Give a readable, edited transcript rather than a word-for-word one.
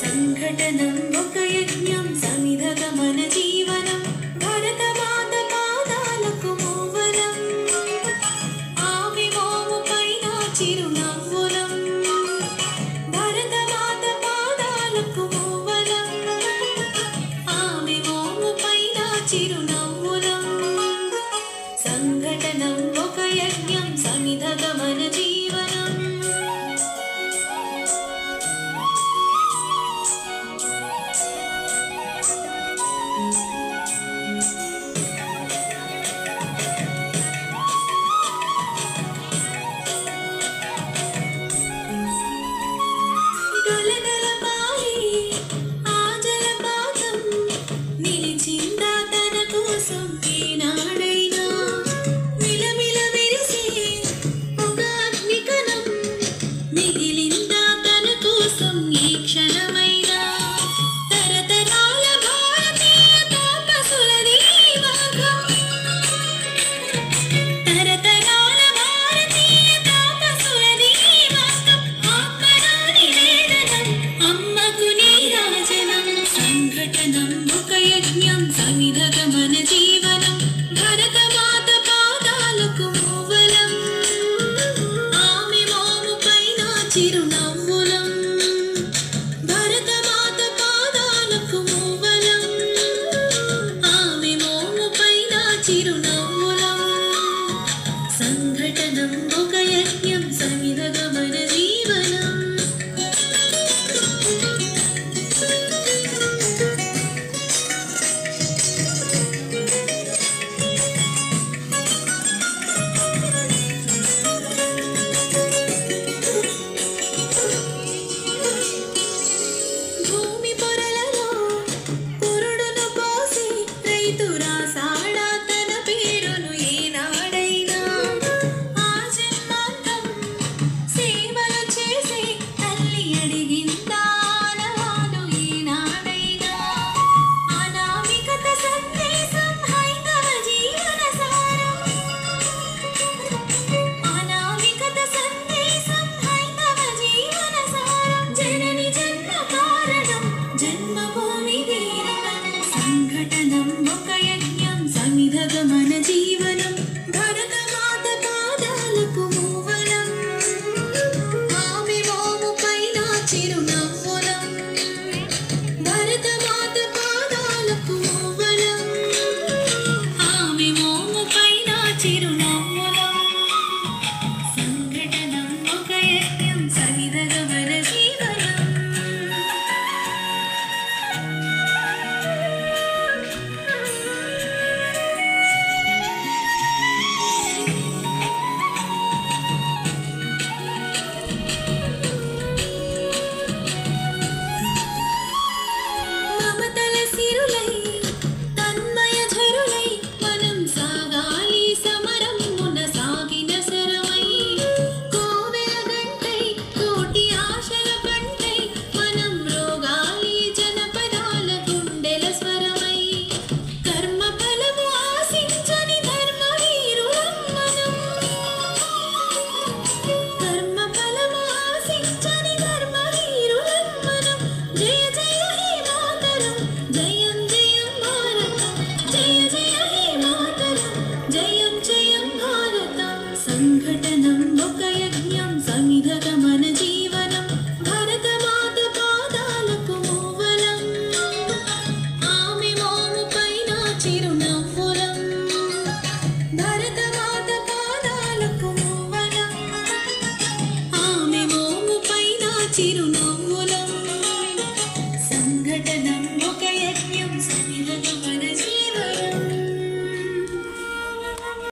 సంఘటనం ఒక యజ్ఞం సమిధగమన జీవనం భరతమాత పాదాలకు మూవనం ఆమె మోము పైన చిరునవ్వులం భరతమాత పాదాలకు మూవనం ఆమె మోము పైన చిరునవ్వులం సంఘటనం ఒక యజ్ఞం సమిధగమన జీవనం సమిధగమన జీవనం భరతమాత పాదాలకు మూవలం ఆమె మోము పైన చిరునవ్వులం భరతమాత పాదాలకు మూవలం ఆమె మోము పైన చిరునవ్వులం సంఘటనం ఒక యజ్ఞం సమిధగమన జీవనం సంఘటనం ఒక యజ్ఞం సమిధగమన జీవనం భరత